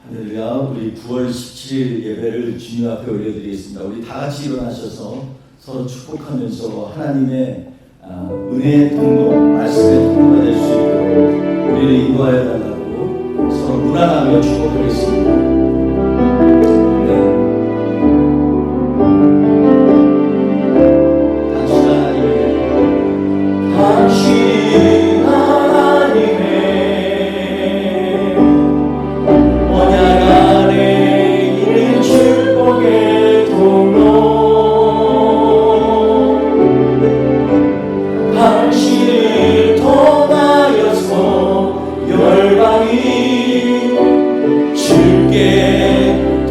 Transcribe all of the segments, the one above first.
할렐루야. 우리 9월 17일 예배를 주님 앞에 올려드리겠습니다. 우리 다 같이 일어나셔서 서로 축복하면서 하나님의 은혜의 통로, 말씀의 통로가 될 수 있도록 우리를 인도하여 달라고 서로 무난하며 축복하겠습니다. 네. 당신 하나님의 언약 안에 있는 축복의 통로, 당신을 통하여서 열방이 주께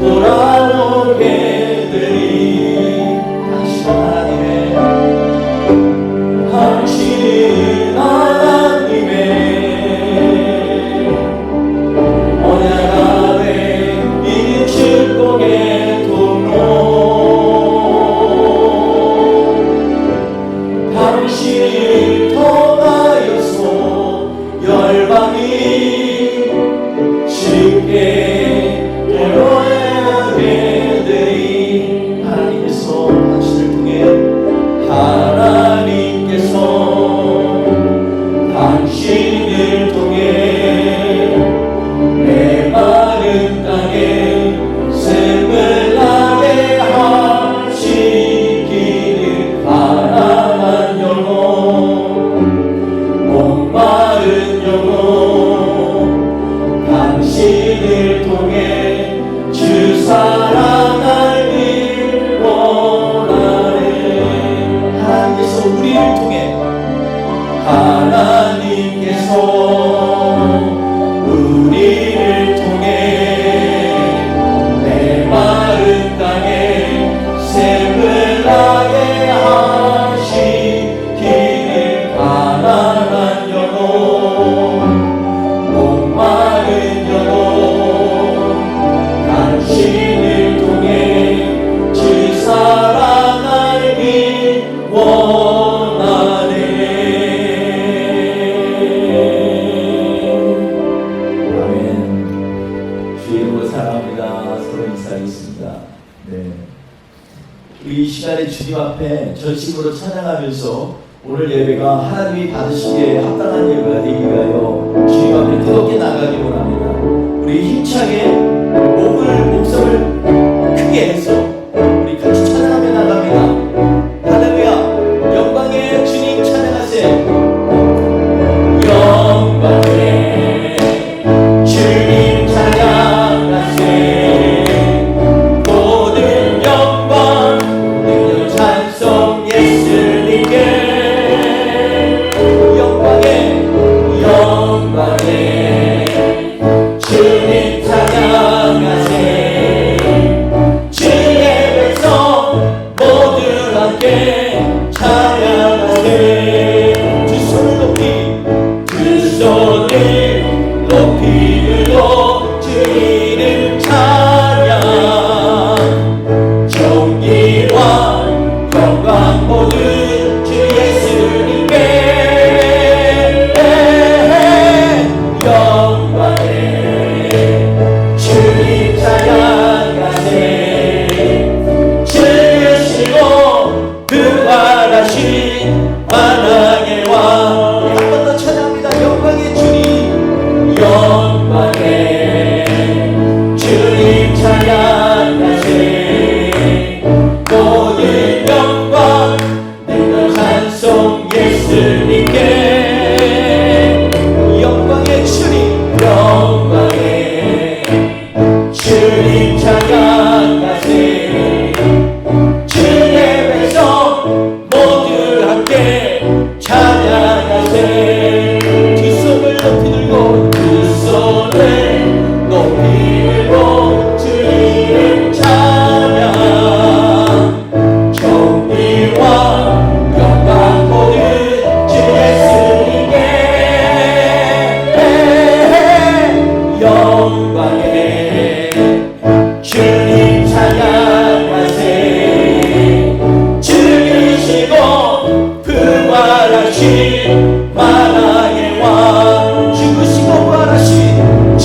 돌아오게 되리. 당신 하나님의 언약 안에 있는 축복의 통로, 당신을 통하여서 열방이 주께 돌아오게 되리. 하나님께서 당신을 통해 당신을 통해 메마른 땅에 샘을 나게 하시기를. 가난한 영혼, 목마른 영혼, 당신을 통해 주 사랑하길 원하네. 하나님께서 우리를 통해 하나님께서 우리를 통해 메마른 땅에 샘을 나게 하시기를. 가난한 영혼, 목마른 영혼, 당신을 통해 주 사랑하길 원하네. 이 시간에 주님 앞에 전심으로 찬양하면서 오늘 예배가 하나님이 받으시기에 합당한 예배가 되기 위하여 주님 앞에 뜨겁게 나가기 원합니다. 우리 힘차게 목소리를 크게 해서 우리 같이 찬양하며 나갑니다. 할렐루야. 영광의 주님 찬양하세요. 영광의 주님 찬양하세요. 주님 찬양하세. 주 예배에서 모두 함께 찬양하세. 두 손을 높이 들고 주 이름 찬양. 존귀와 영광 모두 주 예수님께. 주님 찬양하세. 주시고 부활하신 만왕의 왕. 한 번 더 찬양합니다. 영광의 주님, 영광의 주님 찬양하세. 모든 영광 능력 찬송 예수님께. 영광의 주님, 영광의 주님 찬양하세. 주 예배에서 모두 함께 찬양하세. 두 손을 높이 들고, 두 손을 높이 들고 주 이름 찬양. 존귀와 영광 모두 주 예수님께. 영광의 주님 찬양하세. 죽으시고 부활하신 만왕의 왕. 죽으시고 부활하신 주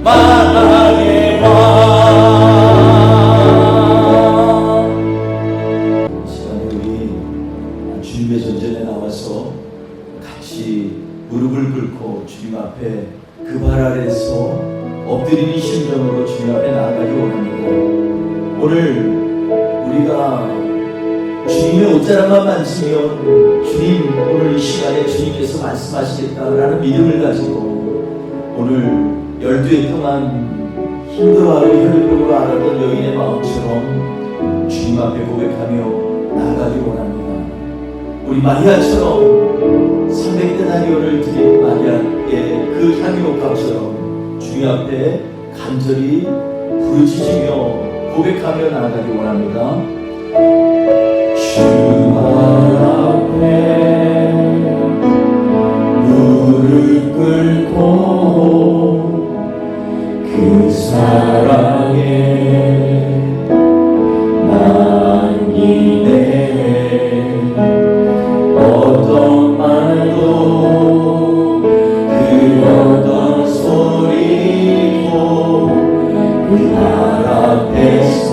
만왕의 왕. 시간에 우리 주님의 전전에 나와서 같이 무릎을 꿇고 주님 앞에 그 발 아래에서 엎드리는 심정으로 주님 앞에 나아가기 원합니다. 오늘 우리가 주님의 옷자락만 만지면 주님 오늘 이 시간에 주님께서 말씀하시겠다라는 믿음을 가지고 오늘 12해 동안 힘들어하고 혈육으로 알았던 여인의 마음처럼 주님 앞에 고백하며 나아가기 원합니다. 우리 마리아처럼 300데나리온을 드린 마리아의 그 향유옥합처럼 주님 앞에 간절히 부르짖으며 고백하며 나아가기 원합니다. 주 앞에 무릎 꿇고 그 사랑에 만기네 어떤 말도 그 어떤 소리도 그 말 앞에서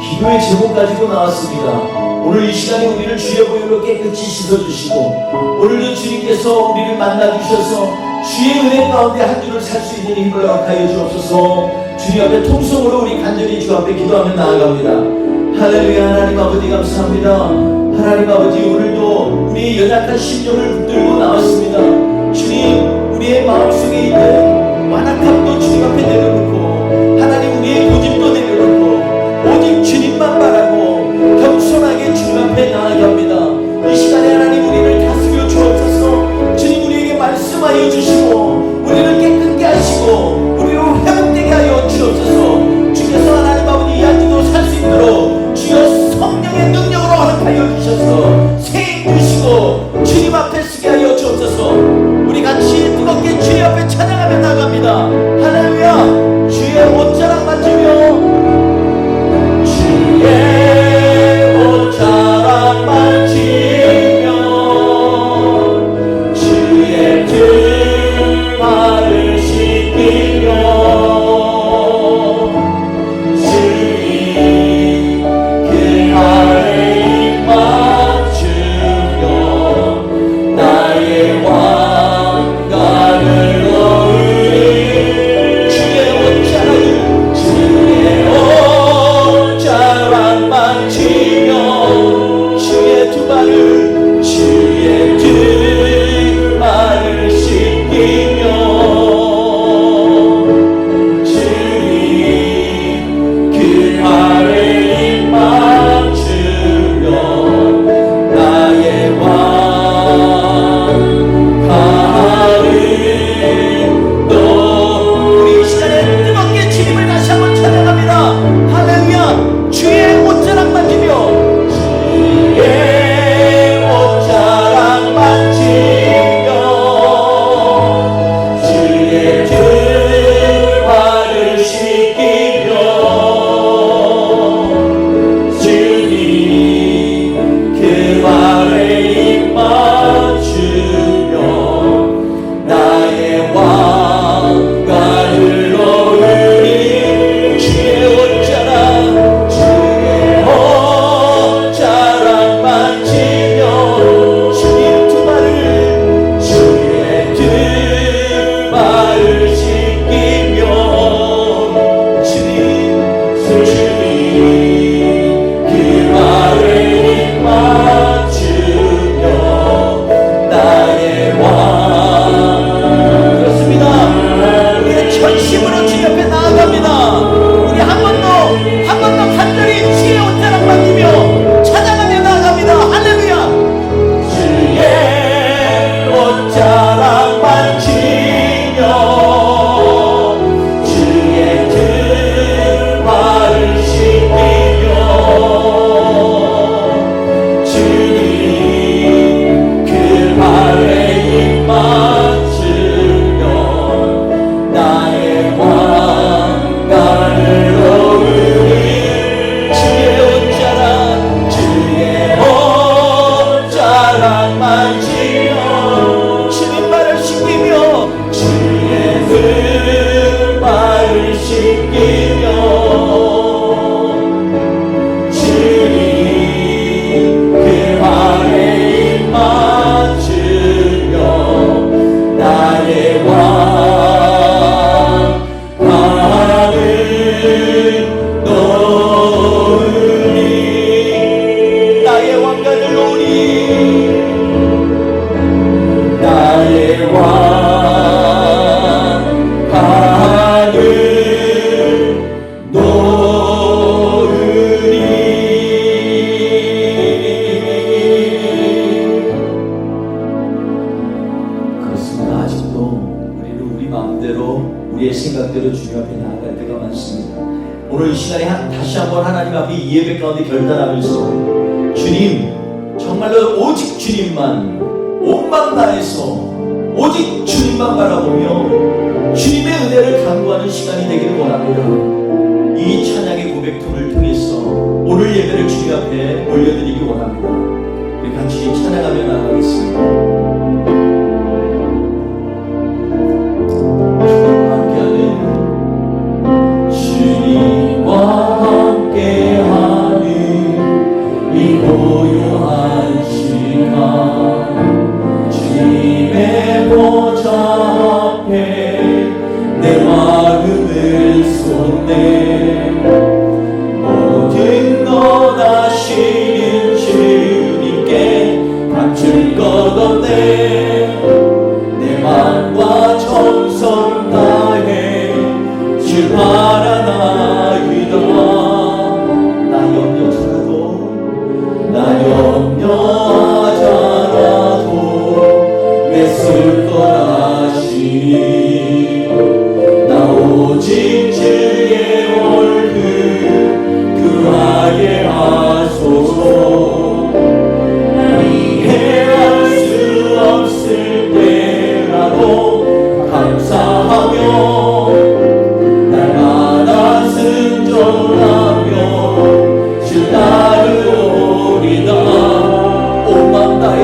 기도의 제목 가지고 나왔습니다. 오늘 이 시간에 우리를 주의 보혈로 깨끗이 씻어주시고 오늘도 주님께서 우리를 만나주셔서 주의 은혜 가운데 한 주를 살 수 있는 힘을 허락하여 주옵소서. 주님 앞에 통성으로 우리 간절히 주 앞에 기도하며 나아갑니다. 할렐루야. 하나님 아버지 감사합니다. 하나님 아버지 오늘도 우리의 연약한 심령을 붙들고 나왔습니다. 주님 우리의 마음속에 있는 완악함도 주님 앞에 내려놓고 하나님 우리의 고집도 내려놓고 오직 주님만 바라고 겸손하게 주님 앞에 나아갑니다. 이 시간에 하나님 우리를 다스려 주옵소서. 주님 우리에게 말씀하여 주시고 우리를 깨끗게 하시고 우리를 회복되게 하여 주옵소서. 주께서 하나님 아버지 이 한 주도 살 수 있도록 주여 성령의 능력으로 허락하여 주셔서 세임 주시고 주님 앞에 서게 하여 주옵소서. 우리 같이 뜨겁게 주의 앞에 찬양하며 나갑니다. 할렐루야. 주의 옷자락 만지며 주의 옷자락 만지며 주의 등 발을 씻기며 주님 그 아래 입 맞추며 나의 왕관을 놓으리. 주의 옷자락을 주의 옷자락 만지며 주의 두 발을 주의 두 발을 씻기며 주님 그 발에 입 맞추며 나의 왕 가리. 마음대로 우리의 생각대로 주님 앞에 나아갈 때가 많습니다. 오늘 이 시간에 다시 한번 하나님 앞에 이 예배 가운데 결단하면서 주님, 정말로 오직 주님만 온 마음 다해서 오직 주님만 바라보며 주님의 은혜를 간구하는 시간이 되기를 원합니다. 이 찬양의 고백통을 통해서 오늘 예배를 주님 앞에 올려드리기 원합니다. 우리 같이 찬양하며 나가겠습니다. 고요한 시간 주님의 보좌 앞에 내 마음을 쏟네. 모든 것 아시는 주님께 감출 것 없네. 내 마음과 정성 다해 주 바라나이다. 나 염려하잖아도 애쓸 거라시니 나 오직 주의 얼굴 그하게 하소서. 이해할 수 없을 때라도 감사하며 날마다 순종하며 주 따르오리다. 온 마음 다해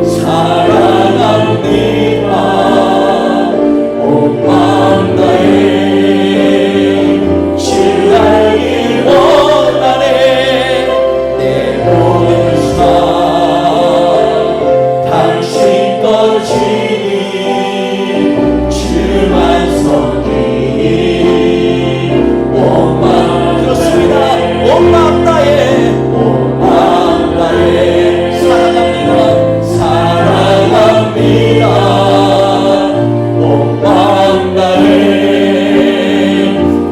사랑합니다. 온 마음 다해 주 알길 원하네. 내 모든 삶 당신 것이니 주만 섬기니 온 마음 그렇습니다. 온 마음 다해 사랑합니다. 온 마음 다해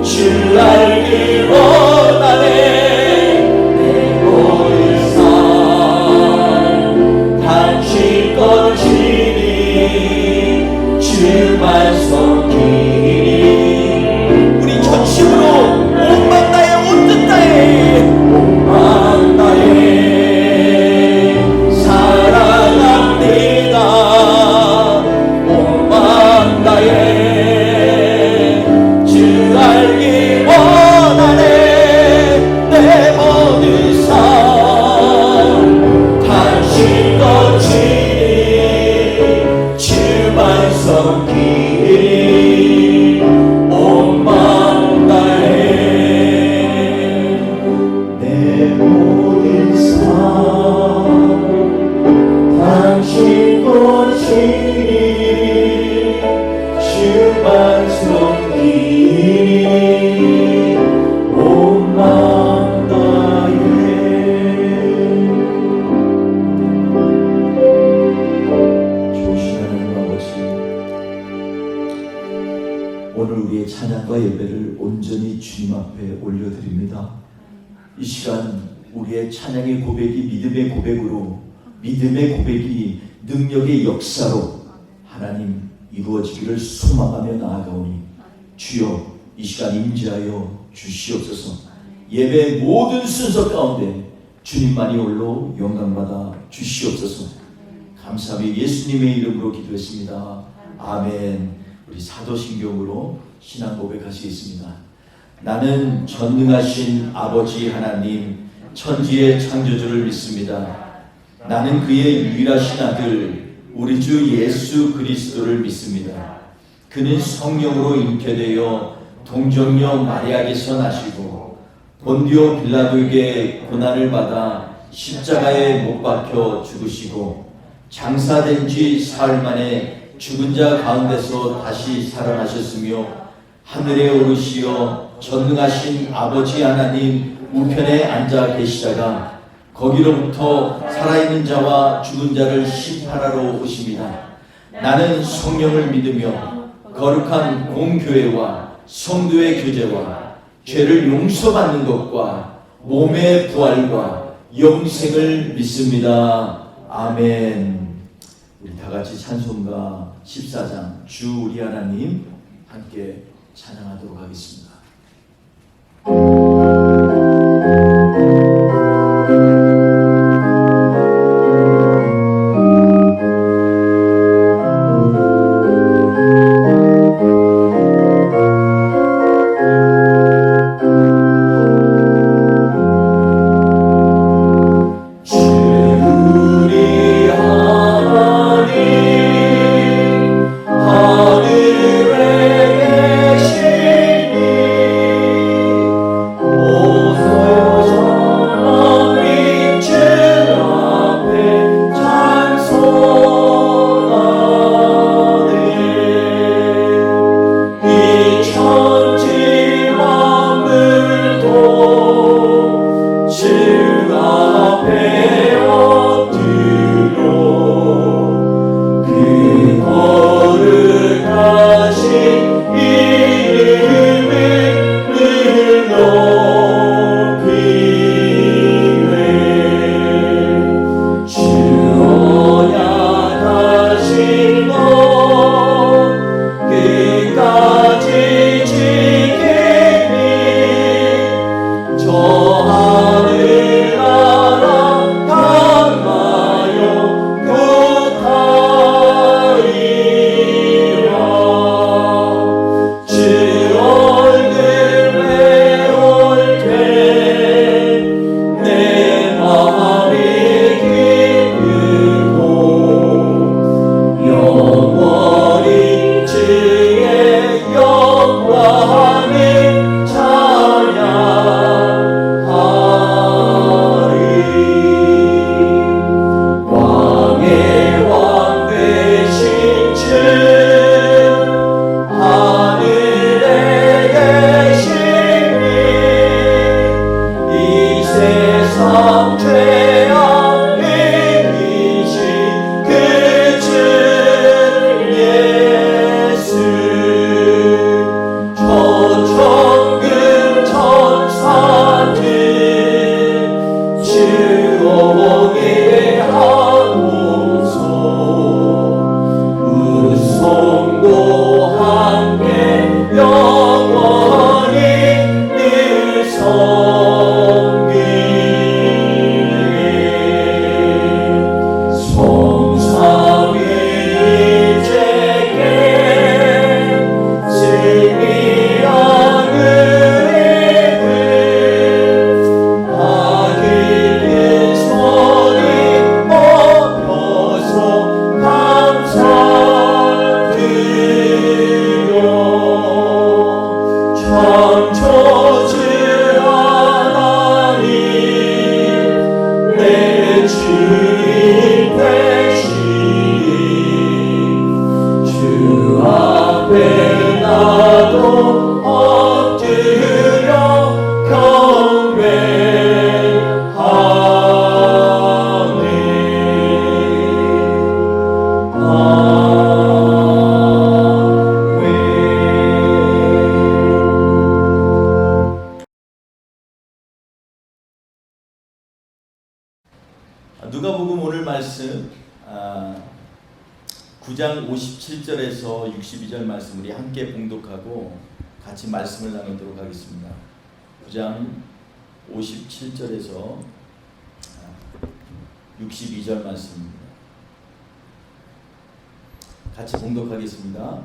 주 알길 원하네. 내 모든 삶 당신 것이니 주만 섬기니 우리 전심으로 온 마음 다해 온 뜻 다해 온 마음 다해 사랑합니다. 온 마음 다해 주 알길 원하네. 내 모든 삶 당신 것이니 주만 섬기니 온 마음 다해 내 모든 삶 당신 것이니 주만 섬기니 온 마음 다해. 좋으신 하나님 아버지, 오늘 우리의 찬양과 예배를 온전히 주님 앞에 올려드립니다. 이 시간 우리의 찬양의 고백이 믿음의 고백으로, 믿음의 고백이 능력의 역사로 하나님 이루어지기를 소망하며 나아가오니 주여 이 시간 임재하여 주시옵소서. 예배의 모든 순서 가운데 주님만이 홀로 영광받아 주시옵소서. 감사하며 예수님의 이름으로 기도했습니다. 아멘. 우리 사도신경으로 신앙 고백하시겠습니다. 나는 전능하신 아버지 하나님 천지의 창조주를 믿습니다. 나는 그의 유일하신 아들 우리 주 예수 그리스도를 믿습니다. 그는 성령으로 잉태되어 동정녀 마리아에게서 나시고 본디오 빌라도에게 고난을 받아 십자가에 못 박혀 죽으시고 장사된 지 사흘 만에 죽은 자 가운데서 다시 살아나셨으며 하늘에 오르시어 전능하신 아버지 하나님 우편에 앉아 계시다가 거기로부터 살아있는 자와 죽은 자를 심판하러 오십니다. 나는 성령을 믿으며 거룩한 공교회와 성도의 교제와 죄를 용서받는 것과 몸의 부활과 영생을 믿습니다. 아멘. 우리 다 같이 찬송가 14장 주 우리 하나님 함께 찬양하도록 하겠습니다. 누가복음 오늘 말씀 9장 57절에서 62절 말씀 우리 함께 봉독하고 같이 말씀을 나누도록 하겠습니다. 9장 57절에서 62절 말씀입니다. 같이 봉독하겠습니다.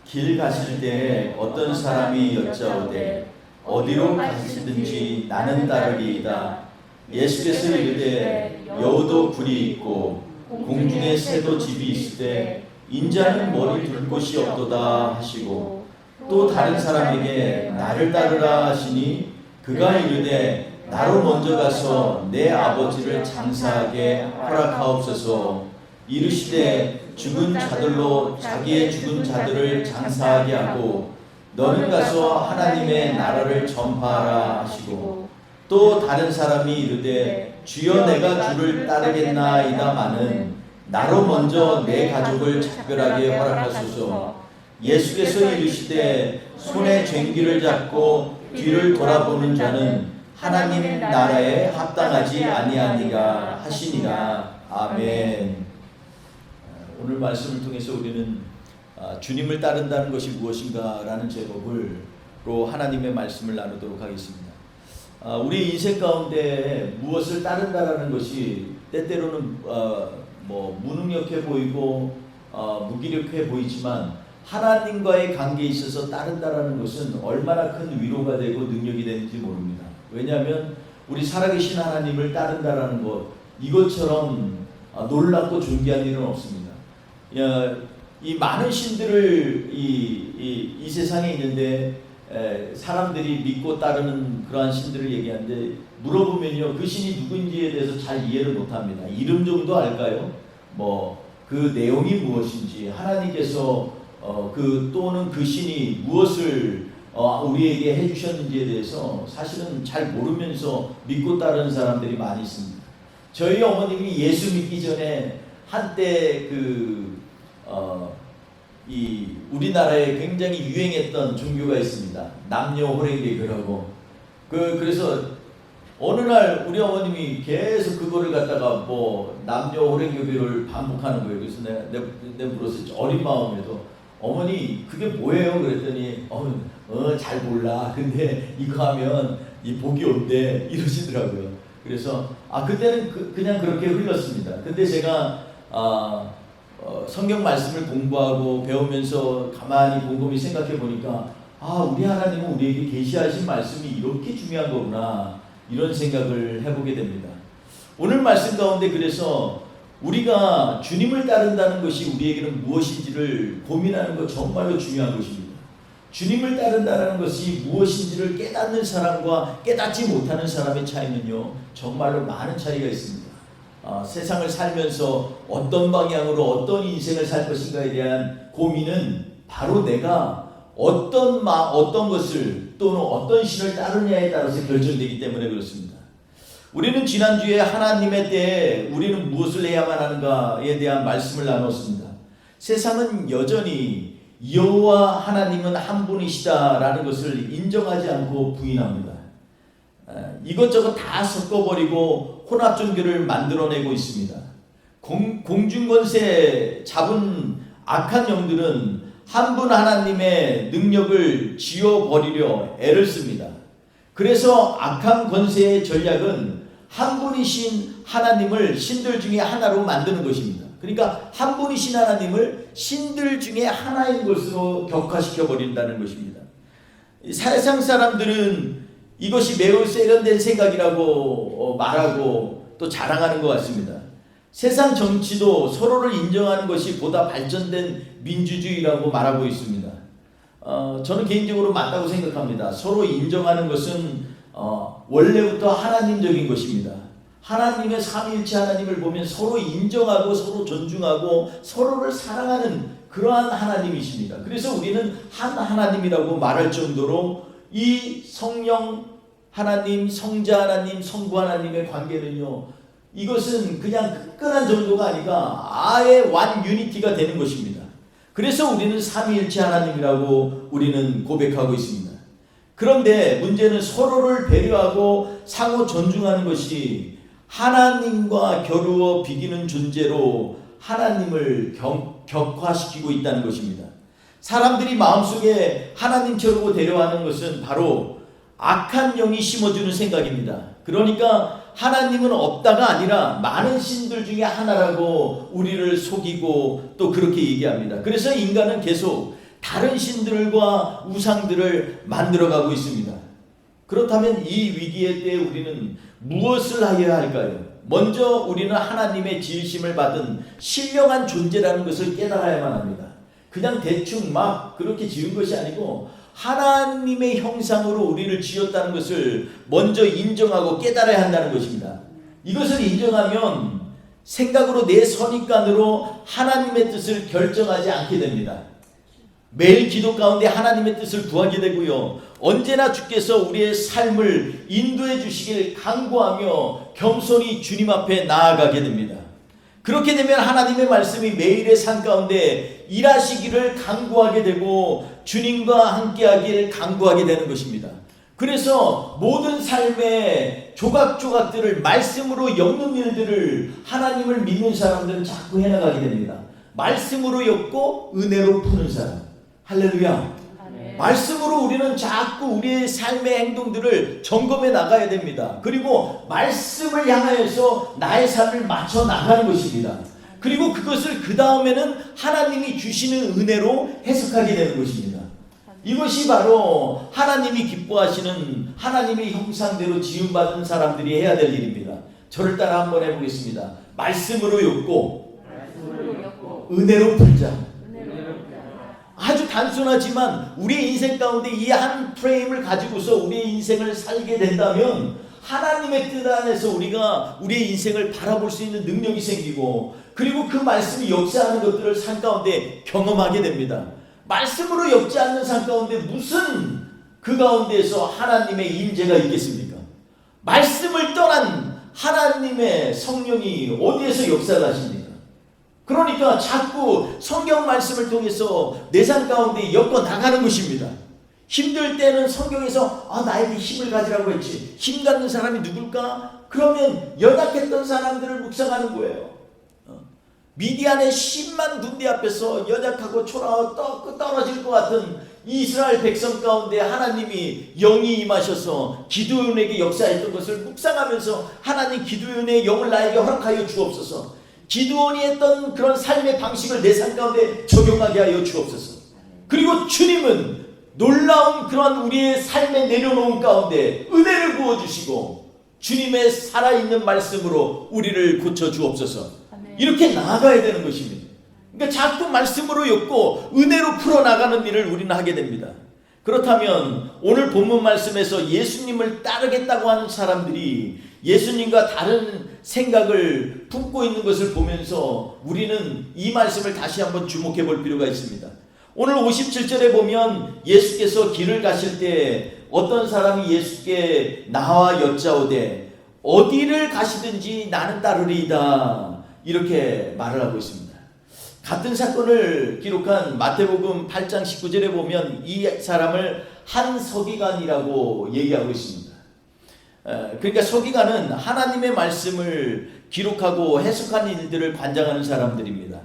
길 가실 때 어떤 사람이 여짜오되 어디로 가시든지 나는 따르리이다. 예수께서 이르되 여우도 굴이 있고 공중에 새도 집이 있으되 인자는 머리 둘 곳이 없도다 하시고 또 다른 사람에게 나를 따르라 하시니 그가 이르되 나로 먼저 가서 내 아버지를 장사하게 허락하옵소서. 이르시되 죽은 자들로 자기의 죽은 자들을 장사하게 하고 너는 가서 하나님의 나라를 전파하라 하시고 또 다른 사람이 이르되 주여 내가 주를 따르겠나이다마는 나로 먼저 내 가족을 작별하게 허락하소서. 예수께서 이르시되 손에 쟁기를 잡고 뒤를 돌아보는 자는 하나님 나라에 합당하지 아니하니라 하시니라. 아멘. 오늘 말씀을 통해서 우리는 주님을 따른다는 것이 무엇인가라는 제목으로 하나님의 말씀을 나누도록 하겠습니다. 우리 인생 가운데 무엇을 따른다라는 것이 때때로는 무능력해 보이고 무기력해 보이지만 하나님과의 관계에 있어서 따른다라는 것은 얼마나 큰 위로가 되고 능력이 되는지 모릅니다. 왜냐하면 우리 살아계신 하나님을 따른다라는 것, 이것처럼 놀랍고 존귀한 일은 없습니다. 이 많은 신들을 이 세상에 있는데 사람들이 믿고 따르는 그러한 신들을 얘기하는데 물어보면요, 그 신이 누군지에 대해서 잘 이해를 못합니다. 이름 정도 알까요? 그 내용이 무엇인지, 하나님께서 또는 그 신이 무엇을 우리에게 해주셨는지에 대해서 사실은 잘 모르면서 믿고 따르는 사람들이 많이 있습니다. 저희 어머님이 예수 믿기 전에 한때 이 우리나라에 굉장히 유행했던 종교가 있습니다. 남녀 호랭개교라고. 그래서 어느 날 우리 어머님이 계속 그거를 갖다가 남녀 호랭개교를 반복하는 거예요. 그래서 내가 물었어요. 어린 마음에도 어머니 그게 뭐예요? 그랬더니 잘 몰라. 근데 이거 하면 이 복이 온대 이러시더라고요. 그래서 그때는 그냥 그렇게 흘렀습니다. 근데 제가 성경 말씀을 공부하고 배우면서 가만히 곰곰이 생각해 보니까 우리 하나님은 우리에게 계시하신 말씀이 이렇게 중요한 거구나, 이런 생각을 해보게 됩니다. 오늘 말씀 가운데 그래서 우리가 주님을 따른다는 것이 우리에게는 무엇인지를 고민하는 것 정말로 중요한 것입니다. 주님을 따른다는 것이 무엇인지를 깨닫는 사람과 깨닫지 못하는 사람의 차이는요, 정말로 많은 차이가 있습니다. 세상을 살면서 어떤 방향으로 어떤 인생을 살 것인가에 대한 고민은 바로 내가 어떤 것을 또는 어떤 신을 따르냐에 따라서 결정되기 때문에 그렇습니다. 우리는 지난주에 하나님의 때에 우리는 무엇을 해야만 하는가에 대한 말씀을 나눴습니다. 세상은 여전히 여호와 하나님은 한 분이시다라는 것을 인정하지 않고 부인합니다. 이것저것 다 섞어버리고 혼합종교를 만들어내고 있습니다. 공중권세 잡은 악한 영들은 한 분 하나님의 능력을 지워버리려 애를 씁니다. 그래서 악한 권세의 전략은 한 분이신 하나님을 신들 중에 하나로 만드는 것입니다. 그러니까 한 분이신 하나님을 신들 중에 하나인 것으로 격화시켜 버린다는 것입니다. 세상 사람들은 이것이 매우 세련된 생각이라고 말하고 또 자랑하는 것 같습니다. 세상 정치도 서로를 인정하는 것이 보다 발전된 민주주의라고 말하고 있습니다. 저는 개인적으로 맞다고 생각합니다. 서로 인정하는 것은 원래부터 하나님적인 것입니다. 하나님의 삼위일체 하나님을 보면 서로 인정하고 서로 존중하고 서로를 사랑하는 그러한 하나님이십니다. 그래서 우리는 한 하나님이라고 말할 정도로 이 성령 하나님, 성자 하나님, 성부 하나님의 관계는요, 이것은 그냥 끈끈한 정도가 아니라 아예 완 유니티가 되는 것입니다. 그래서 우리는 삼위일체 하나님이라고 우리는 고백하고 있습니다. 그런데 문제는 서로를 배려하고 상호 존중하는 것이 하나님과 겨루어 비기는 존재로 하나님을 격화시키고 있다는 것입니다. 사람들이 마음속에 하나님처럼 데려가는 것은 바로 악한 영이 심어주는 생각입니다. 그러니까 하나님은 없다가 아니라 많은 신들 중에 하나라고 우리를 속이고 또 그렇게 얘기합니다. 그래서 인간은 계속 다른 신들과 우상들을 만들어가고 있습니다. 그렇다면 이 위기의 때에 우리는 무엇을 하여야 할까요? 먼저 우리는 하나님의 지으심을 받은 신령한 존재라는 것을 깨달아야만 합니다. 그냥 대충 막 그렇게 지은 것이 아니고 하나님의 형상으로 우리를 지었다는 것을 먼저 인정하고 깨달아야 한다는 것입니다. 이것을 인정하면 생각으로 내 선입관으로 하나님의 뜻을 결정하지 않게 됩니다. 매일 기도 가운데 하나님의 뜻을 구하게 되고요, 언제나 주께서 우리의 삶을 인도해 주시길 간구하며 겸손히 주님 앞에 나아가게 됩니다. 그렇게 되면 하나님의 말씀이 매일의 삶 가운데 일하시기를 간구하게 되고 주님과 함께하기를 간구하게 되는 것입니다. 그래서 모든 삶의 조각조각들을 말씀으로 엮는 일들을 하나님을 믿는 사람들은 자꾸 해나가게 됩니다. 말씀으로 엮고 은혜로 푸는 사람. 할렐루야. 말씀으로 우리는 자꾸 우리의 삶의 행동들을 점검해 나가야 됩니다. 그리고 말씀을 향하여서 나의 삶을 맞춰 나가는 것입니다. 그리고 그것을 그 다음에는 하나님이 주시는 은혜로 해석하게 되는 것입니다. 이것이 바로 하나님이 기뻐하시는 하나님의 형상대로 지음받은 사람들이 해야 될 일입니다. 저를 따라 한번 해보겠습니다. 말씀으로 엮고 은혜로 풀자. 아주 단순하지만 우리의 인생 가운데 이 한 프레임을 가지고서 우리의 인생을 살게 된다면 하나님의 뜻 안에서 우리가 우리의 인생을 바라볼 수 있는 능력이 생기고, 그리고 그 말씀이 역사하는 것들을 삶 가운데 경험하게 됩니다. 말씀으로 엮지 않는 삶 가운데 무슨 그 가운데에서 하나님의 임재가 있겠습니까? 말씀을 떠난 하나님의 성령이 어디에서 역사를 하십니까? 그러니까 자꾸 성경 말씀을 통해서 내 삶 가운데 엮어 나가는 것입니다. 힘들 때는 성경에서 나에게 힘을 가지라고 했지. 힘 갖는 사람이 누굴까? 그러면 연약했던 사람들을 묵상하는 거예요. 미디안의 10만 군대 앞에서 연약하고 초라하고 떨어질 것 같은 이스라엘 백성 가운데 하나님이 영이 임하셔서 기드온에게 역사했던 것을 묵상하면서, 하나님 기드온의 영을 나에게 허락하여 주옵소서. 기드온이 했던 그런 삶의 방식을 내 삶 가운데 적용하게 하여 주옵소서. 그리고 주님은 놀라운 그런 우리의 삶에 내려놓은 가운데 은혜를 부어주시고 주님의 살아있는 말씀으로 우리를 고쳐 주옵소서. 이렇게 나아가야 되는 것입니다. 그러니까 자꾸 말씀으로 엮고 은혜로 풀어나가는 일을 우리는 하게 됩니다. 그렇다면 오늘 본문 말씀에서 예수님을 따르겠다고 하는 사람들이 예수님과 다른 생각을 품고 있는 것을 보면서 우리는 이 말씀을 다시 한번 주목해 볼 필요가 있습니다. 오늘 57절에 보면 예수께서 길을 가실 때 어떤 사람이 예수께 나와 여짜오되 어디를 가시든지 나는 따르리이다, 이렇게 말을 하고 있습니다. 같은 사건을 기록한 마태복음 8장 19절에 보면 이 사람을 한 서기관이라고 얘기하고 있습니다. 그러니까 서기관은 하나님의 말씀을 기록하고 해석하는 일들을 관장하는 사람들입니다.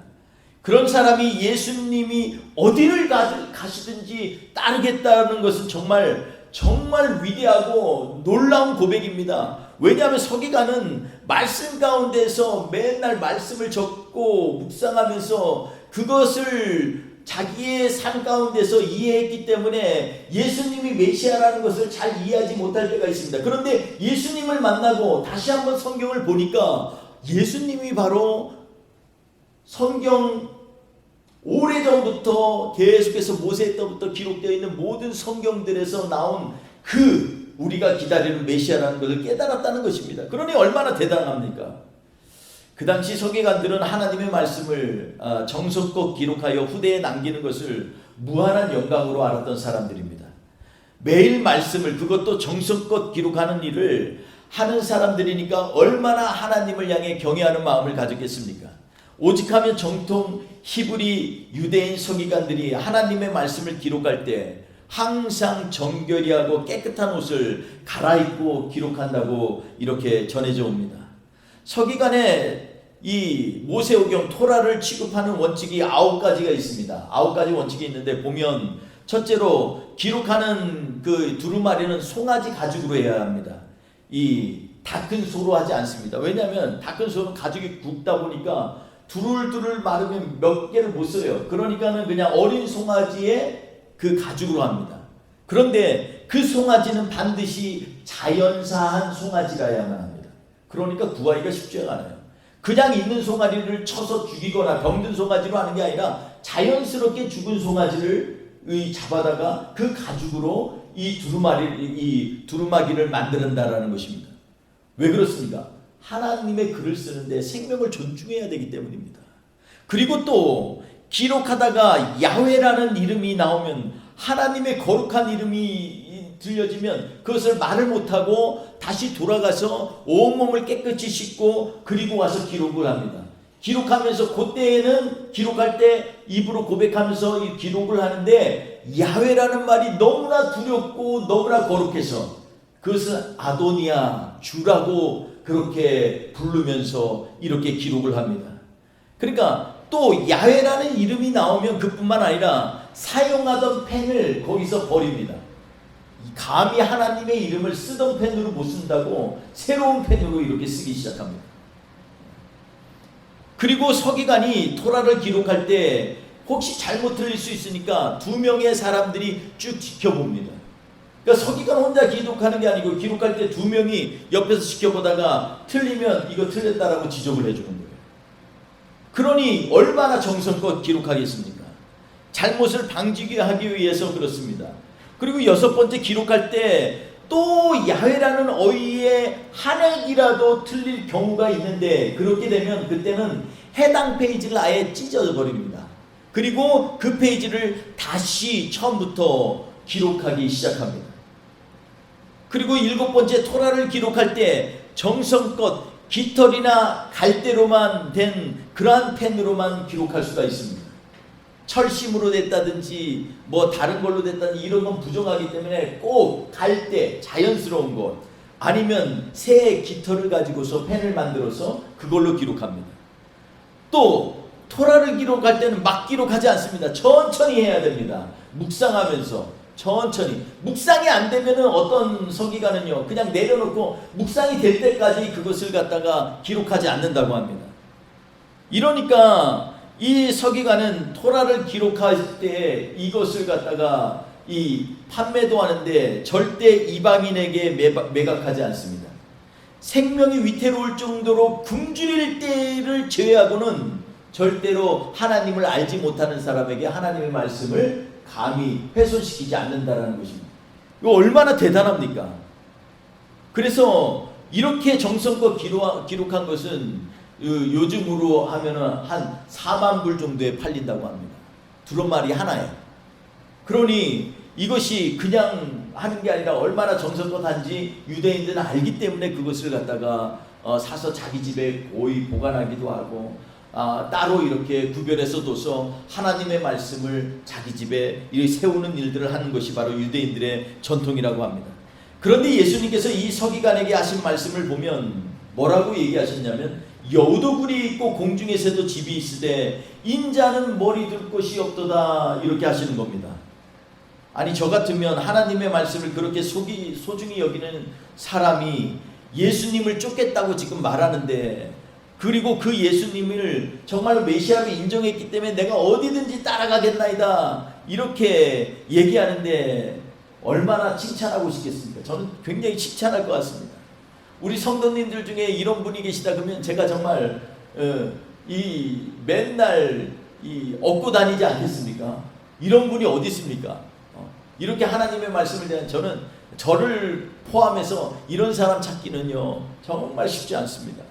그런 사람이 예수님이 어디를 가시든지 따르겠다는 것은 정말 위대하고 놀라운 고백입니다. 왜냐하면 서기관은 말씀 가운데서 맨날 말씀을 적고 묵상하면서 그것을 자기의 삶 가운데서 이해했기 때문에 예수님이 메시아라는 것을 잘 이해하지 못할 때가 있습니다. 그런데 예수님을 만나고 다시 한번 성경을 보니까 예수님이 바로 성경 오래전부터 계속해서 모세 때부터 기록되어 있는 모든 성경들에서 나온 그 우리가 기다리는 메시아라는 것을 깨달았다는 것입니다. 그러니 얼마나 대단합니까? 그 당시 서기관들은 하나님의 말씀을 정석껏 기록하여 후대에 남기는 것을 무한한 영광으로 알았던 사람들입니다. 매일 말씀을, 그것도 정석껏 기록하는 일을 하는 사람들이니까 얼마나 하나님을 향해 경외하는 마음을 가졌겠습니까? 오직하면 정통 히브리 유대인 서기관들이 하나님의 말씀을 기록할 때 항상 정결히 하고 깨끗한 옷을 갈아입고 기록한다고 이렇게 전해져 옵니다. 서기관의 이 모세오경 토라를 취급하는 원칙이 9가지가 있습니다. 9가지 원칙이 있는데 보면 첫째로 기록하는 그 두루마리는 송아지 가죽으로 해야 합니다. 이 다 큰 소로 하지 않습니다. 왜냐하면 다 큰 소는 가죽이 굵다 보니까 두룰두룰 마르면 몇 개를 못 써요. 그러니까는 그냥 어린 송아지의 그 가죽으로 합니다. 그런데 그 송아지는 반드시 자연사한 송아지라야만 합니다. 그러니까 구하기가 쉽지가 않아요. 그냥 있는 송아지를 쳐서 죽이거나 병든 송아지로 하는 게 아니라 자연스럽게 죽은 송아지를 잡아다가 그 가죽으로 이 두루마기를 만든다라는 것입니다. 왜 그렇습니까? 하나님의 글을 쓰는데 생명을 존중해야 되기 때문입니다. 그리고 또 기록하다가 야훼라는 이름이 나오면, 하나님의 거룩한 이름이 들려지면 그것을 말을 못하고 다시 돌아가서 온몸을 깨끗이 씻고 그리고 와서 기록을 합니다. 기록하면서 그때에는 기록할 때 입으로 고백하면서 이 기록을 하는데, 야훼라는 말이 너무나 두렵고 너무나 거룩해서 그것은 아도니아, 주라고 그렇게 부르면서 이렇게 기록을 합니다. 그러니까 또 야훼라는 이름이 나오면 그뿐만 아니라 사용하던 펜을 거기서 버립니다. 감히 하나님의 이름을 쓰던 펜으로 못 쓴다고 새로운 펜으로 이렇게 쓰기 시작합니다. 그리고 서기관이 토라를 기록할 때 혹시 잘못 틀릴 수 있으니까 2명의 사람들이 쭉 지켜봅니다. 그러니까 서기관 혼자 기록하는 게 아니고 기록할 때 2명이 옆에서 지켜보다가 틀리면 이거 틀렸다라고 지적을 해주는 거예요. 그러니 얼마나 정성껏 기록하겠습니까? 잘못을 방지하기 위해서 그렇습니다. 그리고 6번째 기록할 때 또 야훼라는 어휘에 한 획이라도 틀릴 경우가 있는데 그렇게 되면 그때는 해당 페이지를 아예 찢어버립니다. 그리고 그 페이지를 다시 처음부터 기록하기 시작합니다. 그리고 7번째 토라를 기록할 때 정성껏 깃털이나 갈대로만 된 그러한 펜으로만 기록할 수가 있습니다. 철심으로 됐다든지 뭐 다른 걸로 됐다든지 이런 건 부정하기 때문에 꼭 갈대, 자연스러운 것 아니면 새의 깃털을 가지고서 펜을 만들어서 그걸로 기록합니다. 또 토라를 기록할 때는 막 기록하지 않습니다. 천천히 해야 됩니다. 묵상하면서 천천히. 묵상이 안 되면은 어떤 서기관은요 그냥 내려놓고 묵상이 될 때까지 그것을 갖다가 기록하지 않는다고 합니다. 이러니까 이 서기관은 토라를 기록할 때 이것을 갖다가 이 판매도 하는데 절대 이방인에게 매각하지 않습니다. 생명이 위태로울 정도로 굶주릴 때를 제외하고는 절대로 하나님을 알지 못하는 사람에게 하나님의 말씀을 감히 훼손시키지 않는다라는 것입니다. 이거 얼마나 대단합니까? 그래서 이렇게 정성껏 기록한 것은 요즘으로 하면은 한 4만 불 정도에 팔린다고 합니다. 두루마리 하나에. 그러니 이것이 그냥 하는 게 아니라 얼마나 정성껏 한지 유대인들은 알기 때문에 그것을 갖다가 사서 자기 집에 고이 보관하기도 하고 따로 이렇게 구별해서 둬서 하나님의 말씀을 자기 집에 이렇게 세우는 일들을 하는 것이 바로 유대인들의 전통이라고 합니다. 그런데 예수님께서 이 서기관에게 하신 말씀을 보면 뭐라고 얘기하셨냐면 여우도굴이 있고 공중에 새도 집이 있으되 인자는 머리 둘 곳이 없도다 이렇게 하시는 겁니다. 아니 저 같으면 하나님의 말씀을 그렇게 소중히 여기는 사람이 예수님을 쫓겠다고 지금 말하는데 그리고 그 예수님을 정말로 메시아로 인정했기 때문에 내가 어디든지 따라가겠나이다 이렇게 얘기하는데 얼마나 칭찬하고 싶겠습니까? 저는 굉장히 칭찬할 것 같습니다. 우리 성도님들 중에 이런 분이 계시다 그러면 제가 정말 맨날 얻고 다니지 않겠습니까? 이런 분이 어디 있습니까? 이렇게 하나님의 말씀을 대한 저를 포함해서 이런 사람 찾기는요 정말 쉽지 않습니다.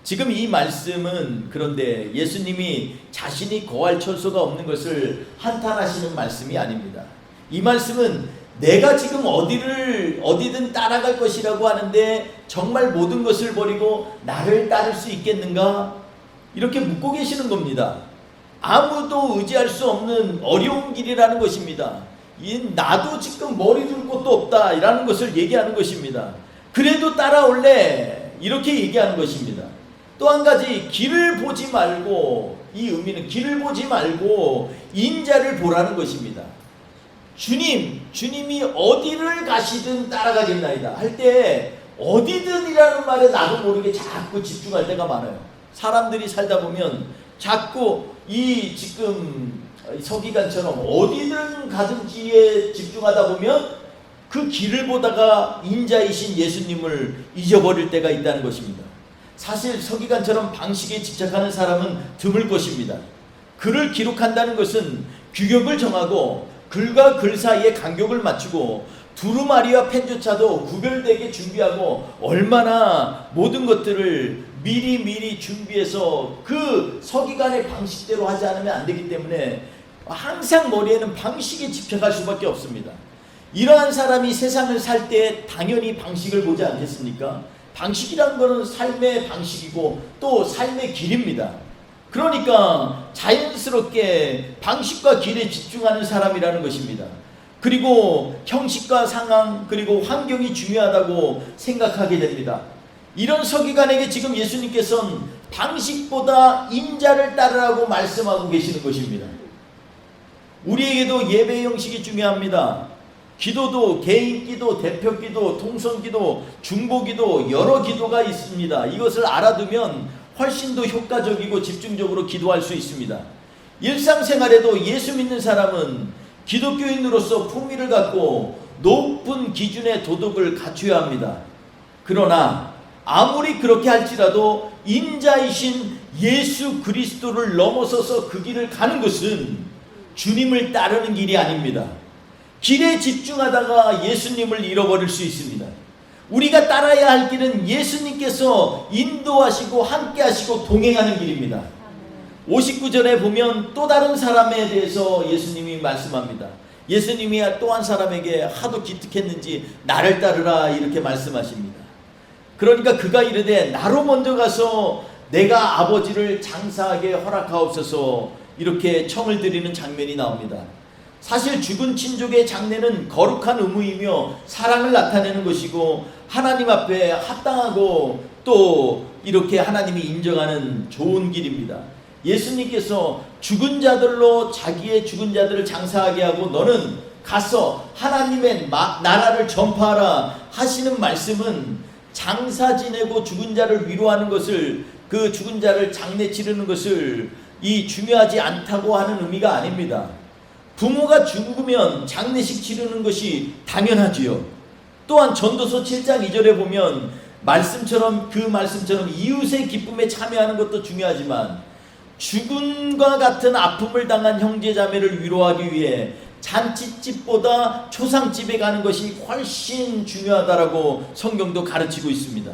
지금 이 말씀은 그런데 예수님이 자신이 거할 처소가 없는 것을 한탄하시는 말씀이 아닙니다. 이 말씀은 내가 지금 어디든 따라갈 것이라고 하는데 정말 모든 것을 버리고 나를 따를 수 있겠는가? 이렇게 묻고 계시는 겁니다. 아무도 의지할 수 없는 어려운 길이라는 것입니다. 나도 지금 머리 둘 곳도 없다 라는 것을 얘기하는 것입니다. 그래도 따라올래 이렇게 얘기하는 것입니다. 또 한 가지 길을 보지 말고 이 의미는 길을 보지 말고 인자를 보라는 것입니다. 주님이 어디를 가시든 따라가겠나이다 할 때 어디든이라는 말에 나도 모르게 자꾸 집중할 때가 많아요. 사람들이 살다 보면 자꾸 이 지금 서기관처럼 어디든 가든지에 집중하다 보면 그 길을 보다가 인자이신 예수님을 잊어버릴 때가 있다는 것입니다. 사실 서기관처럼 방식에 집착하는 사람은 드물 것입니다. 글을 기록한다는 것은 규격을 정하고 글과 글 사이에 간격을 맞추고 두루마리와 펜조차도 구별되게 준비하고 얼마나 모든 것들을 미리 준비해서 그 서기관의 방식대로 하지 않으면 안 되기 때문에 항상 머리에는 방식에 집착할 수밖에 없습니다. 이러한 사람이 세상을 살 때 당연히 방식을 보지 않겠습니까? 방식이란 것은 삶의 방식이고 또 삶의 길입니다. 그러니까 자연스럽게 방식과 길에 집중하는 사람이라는 것입니다. 그리고 형식과 상황 그리고 환경이 중요하다고 생각하게 됩니다. 이런 서기관에게 지금 예수님께서는 방식보다 인자를 따르라고 말씀하고 계시는 것입니다. 우리에게도 예배 형식이 중요합니다. 기도도 개인 기도, 대표 기도, 통성 기도, 중보 기도, 여러 기도가 있습니다. 이것을 알아두면 훨씬 더 효과적이고 집중적으로 기도할 수 있습니다. 일상생활에도 예수 믿는 사람은 기독교인으로서 품위를 갖고 높은 기준의 도덕을 갖춰야 합니다. 그러나 아무리 그렇게 할지라도 인자이신 예수 그리스도를 넘어서서 그 길을 가는 것은 주님을 따르는 길이 아닙니다. 길에 집중하다가 예수님을 잃어버릴 수 있습니다. 우리가 따라야 할 길은 예수님께서 인도하시고 함께 하시고 동행하는 길입니다. 59절에 보면 또 다른 사람에 대해서 예수님이 말씀합니다. 예수님이 또 한 사람에게 하도 기특했는지 나를 따르라 이렇게 말씀하십니다. 그러니까 그가 이르되 나로 먼저 가서 내가 아버지를 장사하게 허락하옵소서 이렇게 청을 드리는 장면이 나옵니다. 사실 죽은 친족의 장례는 거룩한 의무이며 사랑을 나타내는 것이고 하나님 앞에 합당하고 또 이렇게 하나님이 인정하는 좋은 길입니다. 예수님께서 죽은 자들로 자기의 죽은 자들을 장사하게 하고 너는 가서 하나님의 나라를 전파하라 하시는 말씀은 장사 지내고 죽은 자를 위로하는 것을, 그 죽은 자를 장례 치르는 것을 이 중요하지 않다고 하는 의미가 아닙니다. 부모가 죽으면 장례식 치르는 것이 당연하지요. 또한 전도서 7장 2절에 보면 그 말씀처럼 이웃의 기쁨에 참여하는 것도 중요하지만 죽음과 같은 아픔을 당한 형제자매를 위로하기 위해 잔치집보다 초상집에 가는 것이 훨씬 중요하다라고 성경도 가르치고 있습니다.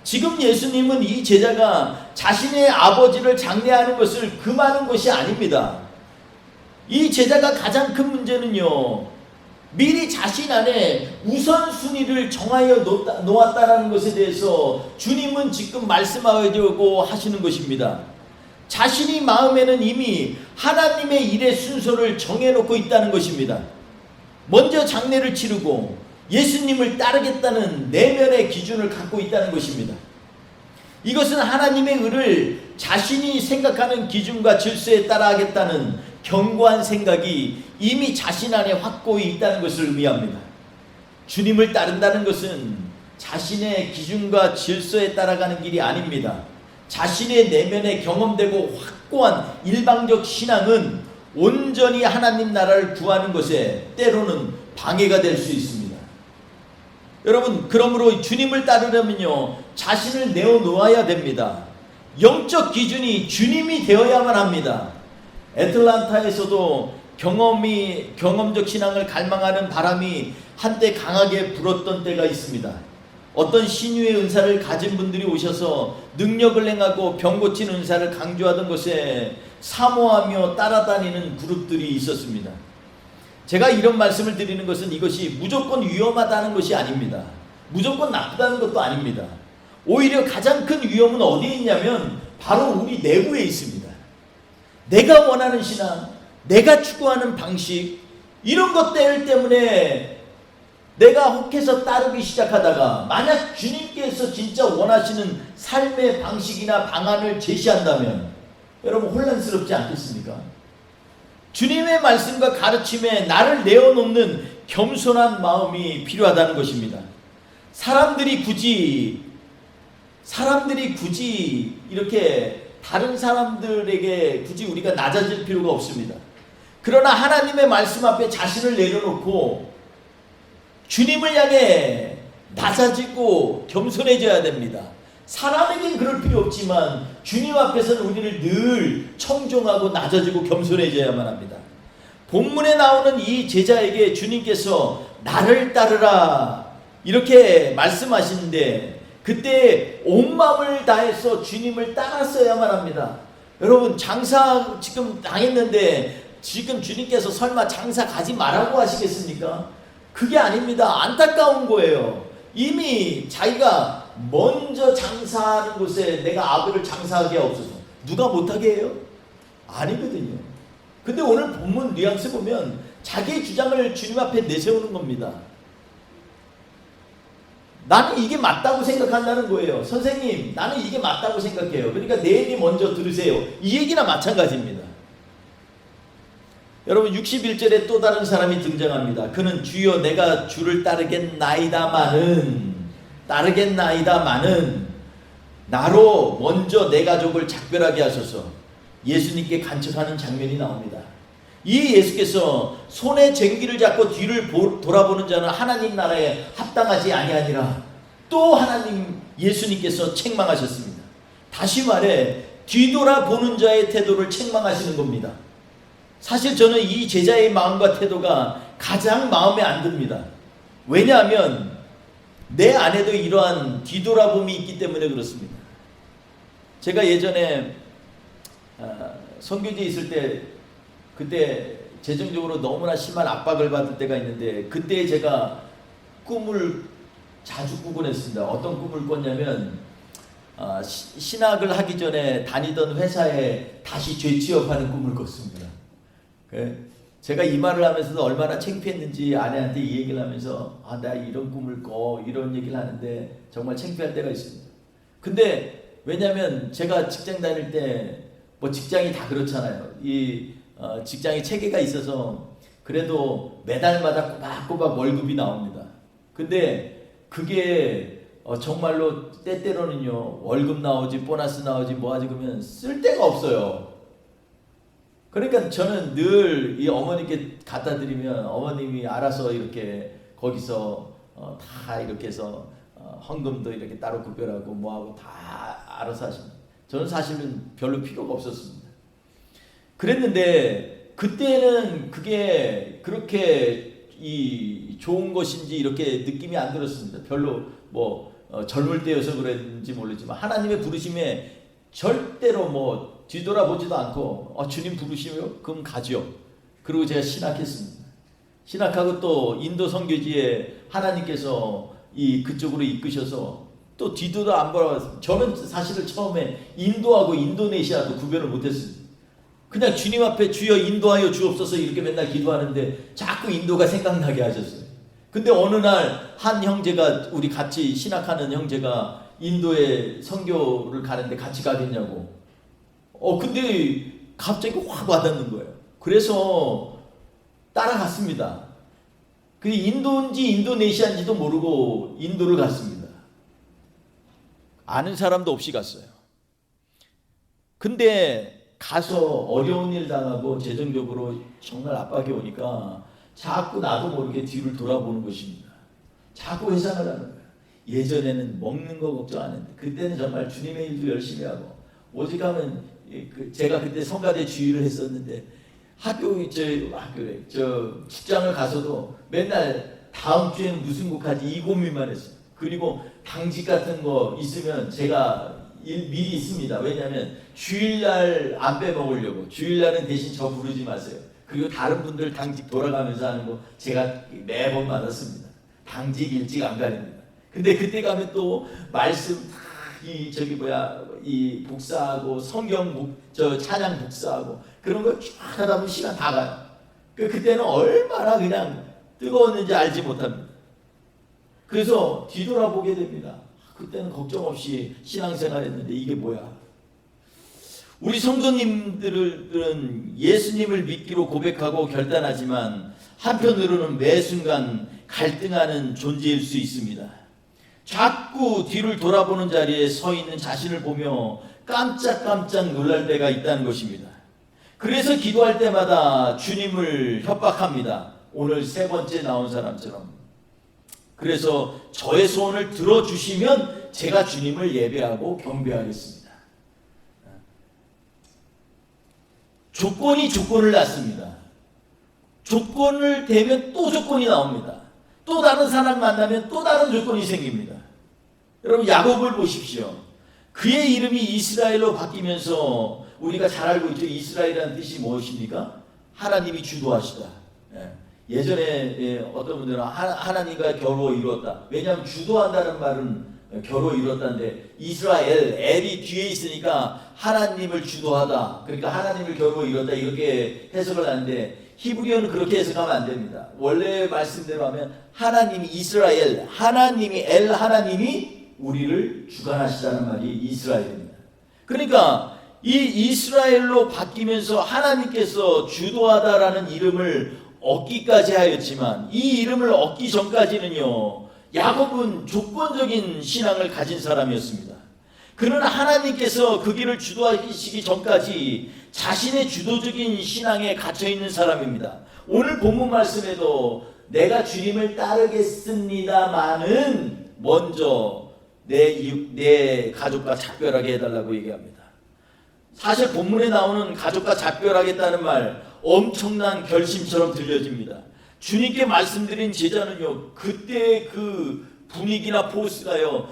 지금 예수님은 이 제자가 자신의 아버지를 장례하는 것을 금하는 것이 아닙니다. 이 제자가 가장 큰 문제는요, 미리 자신 안에 우선순위를 정하여 놓았다는 것에 대해서 주님은 지금 말씀하려고 하시는 것입니다. 자신이 마음에는 이미 하나님의 일의 순서를 정해놓고 있다는 것입니다. 먼저 장례를 치르고 예수님을 따르겠다는 내면의 기준을 갖고 있다는 것입니다. 이것은 하나님의 의를 자신이 생각하는 기준과 질서에 따라 하겠다는 견고한 생각이 이미 자신 안에 확고히 있다는 것을 의미합니다. 주님을 따른다는 것은 자신의 기준과 질서에 따라가는 길이 아닙니다. 자신의 내면에 경험되고 확고한 일방적 신앙은 온전히 하나님 나라를 구하는 것에 때로는 방해가 될 수 있습니다. 여러분, 그러므로 주님을 따르려면요, 자신을 내어놓아야 됩니다. 영적 기준이 주님이 되어야만 합니다. 애틀란타에서도 경험적 신앙을 갈망하는 바람이 한때 강하게 불었던 때가 있습니다. 어떤 신유의 은사를 가진 분들이 오셔서 능력을 행하고 병 고친 은사를 강조하던 것에 사모하며 따라다니는 그룹들이 있었습니다. 제가 이런 말씀을 드리는 것은 이것이 무조건 위험하다는 것이 아닙니다. 무조건 나쁘다는 것도 아닙니다. 오히려 가장 큰 위험은 어디에 있냐면 바로 우리 내부에 있습니다. 내가 원하는 신앙, 내가 추구하는 방식, 이런 것들 때문에 내가 혹해서 따르기 시작하다가 만약 주님께서 진짜 원하시는 삶의 방식이나 방안을 제시한다면 여러분 혼란스럽지 않겠습니까? 주님의 말씀과 가르침에 나를 내어놓는 겸손한 마음이 필요하다는 것입니다. 사람들이 굳이 이렇게 다른 사람들에게 굳이 우리가 낮아질 필요가 없습니다. 그러나 하나님의 말씀 앞에 자신을 내려놓고 주님을 향해 낮아지고 겸손해져야 됩니다. 사람에겐 그럴 필요 없지만 주님 앞에서는 우리를 늘 청종하고 낮아지고 겸손해져야만 합니다. 본문에 나오는 이 제자에게 주님께서 나를 따르라 이렇게 말씀하시는데 그때 온 마음을 다해서 주님을 따랐어야만 합니다. 여러분, 장사 지금 당했는데 지금 주님께서 설마 장사 가지 말라고 하시겠습니까? 그게 아닙니다. 안타까운 거예요. 이미 자기가 먼저 장사하는 곳에 내가 아버지를 장사하게 하옵소서. 누가 못하게 해요? 아니거든요. 근데 오늘 본문 뉘앙스 보면 자기의 주장을 주님 앞에 내세우는 겁니다. 나는 이게 맞다고 생각한다는 거예요. 선생님, 나는 이게 맞다고 생각해요. 그러니까 내일이 먼저 들으세요. 이 얘기나 마찬가지입니다. 여러분 61절에 또 다른 사람이 등장합니다. 그는 주여 내가 주를 따르겠나이다마는 나로 먼저 내 가족을 작별하게 하소서. 예수님께 간척하는 장면이 나옵니다. 이 예수께서 손에 쟁기를 잡고 뒤를 돌아보는 자는 하나님 나라에 합당하지 아니하니라. 또 하나님 예수님께서 책망하셨습니다. 다시 말해 뒤돌아보는 자의 태도를 책망하시는 겁니다. 사실 저는 이 제자의 마음과 태도가 가장 마음에 안 듭니다. 왜냐하면 내 안에도 이러한 뒤돌아봄이 있기 때문에 그렇습니다. 제가 예전에 선교지에 있을 때 그때 재정적으로 너무나 심한 압박을 받을 때가 있는데 그때 제가 꿈을 자주 꾸곤 했습니다. 어떤 꿈을 꿨냐면 신학을 하기 전에 다니던 회사에 다시 재취업하는 꿈을 꿨습니다. 제가 이 말을 하면서도 얼마나 창피했는지 아내한테 이 얘기를 하면서 나 이런 꿈을 꿔 이런 얘기를 하는데 정말 창피할 때가 있습니다. 근데 왜냐하면 제가 직장 다닐 때 뭐 직장이 다 그렇잖아요. 이 직장에 체계가 있어서 그래도 매달마다 꼬박꼬박 월급이 나옵니다. 근데 그게 정말로 때때로는요 월급 나오지 보너스 나오지 뭐하지 그러면 쓸 데가 없어요. 그러니까 저는 늘 이 어머니께 갖다 드리면 어머님이 알아서 이렇게 거기서 다 이렇게 해서 헌금도 이렇게 따로 구별하고 뭐하고 다 알아서 하십니다. 저는 사실은 별로 필요가 없었습니다. 그랬는데 그때는 그게 그렇게 좋은 것인지 이렇게 느낌이 안 들었습니다. 별로 젊을 때여서 그랬는지 모르지만 하나님의 부르심에 절대로 뒤돌아보지도 않고 주님 부르시면 그럼 가죠. 그리고 제가 신학했습니다. 신학하고 또 인도 선교지에 하나님께서 그쪽으로 이끄셔서 또 뒤도 안 보라고. 저는 사실은 처음에 인도하고 인도네시아도 구별을 못했습니다. 그냥 주님 앞에 주여 인도하여 주옵소서 이렇게 맨날 기도하는데 자꾸 인도가 생각나게 하셨어요. 근데 어느 날 한 형제가 우리 같이 신학하는 형제가 인도에 선교를 가는데 같이 가겠냐고. 근데 갑자기 확 와닿는 거예요. 그래서 따라갔습니다. 그 인도인지 인도네시아인지도 모르고 인도를 갔습니다. 아는 사람도 없이 갔어요. 근데 가서 어려운 일 당하고 재정적으로 정말 압박이 오니까 자꾸 나도 모르게 뒤를 돌아보는 것입니다. 자꾸 회상을 하는 거예요. 예전에는 먹는 거 걱정 안 했는데 그때는 정말 주님의 일도 열심히 하고 오직 하면 제가 그때 성가대 주의를 했었는데 직장을 가서도 맨날 다음 주에는 무슨 곡 하지 이 고민만 했어요. 그리고 당직 같은 거 있으면 제가 미리 있습니다. 왜냐하면 주일날 안 빼먹으려고. 주일날은 대신 저 부르지 마세요. 그리고 다른 분들 당직 돌아가면서 하는 거 제가 매번 받았습니다. 당직 일찍 안 가립니다. 근데 그때 가면 또 말씀 이 복사하고 성경 찬양 복사하고 그런 거 쫙 하다 보면 시간 다 가요. 그때는 얼마나 그냥 뜨거웠는지 알지 못합니다. 그래서 뒤돌아보게 됩니다. 그때는 걱정 없이 신앙생활 했는데 이게 뭐야? 우리 성도님들은 예수님을 믿기로 고백하고 결단하지만 한편으로는 매 순간 갈등하는 존재일 수 있습니다. 자꾸 뒤를 돌아보는 자리에 서 있는 자신을 보며 깜짝깜짝 놀랄 때가 있다는 것입니다. 그래서 기도할 때마다 주님을 협박합니다. 오늘 세 번째 나온 사람처럼. 그래서 저의 소원을 들어주시면 제가 주님을 예배하고 경배하겠습니다. 조건이 조건을 낳습니다. 조건을 대면 또 조건이 나옵니다. 또 다른 사람 만나면 또 다른 조건이 생깁니다. 여러분 야곱을 보십시오. 그의 이름이 이스라엘로 바뀌면서 우리가 잘 알고 있죠. 이스라엘이라는 뜻이 무엇입니까? 하나님이 주도하시다. 예전에 어떤 분들은 하나님과 겨루어 이루었다. 왜냐하면 주도한다는 말은 겨루 이뤘다는데 이스라엘, 엘이 뒤에 있으니까 하나님을 주도하다. 그러니까 하나님을 겨루 이뤘다 이렇게 해석을 하는데 히브리어는 그렇게 해석하면 안 됩니다. 원래 말씀대로 하면 하나님이 이스라엘, 하나님이 엘 하나님이 우리를 주관하시다는 말이 이스라엘입니다. 그러니까 이 이스라엘로 바뀌면서 하나님께서 주도하다라는 이름을 얻기까지 하였지만 이 이름을 얻기 전까지는요, 야곱은 조건적인 신앙을 가진 사람이었습니다. 그는 하나님께서 그 길을 주도하시기 전까지 자신의 주도적인 신앙에 갇혀 있는 사람입니다. 오늘 본문 말씀에도 내가 주님을 따르겠습니다마는 먼저 내 가족과 작별하게 해달라고 얘기합니다. 사실 본문에 나오는 가족과 작별하겠다는 말 엄청난 결심처럼 들려집니다. 주님께 말씀드린 제자는요, 그때 그 분위기나 포스가요,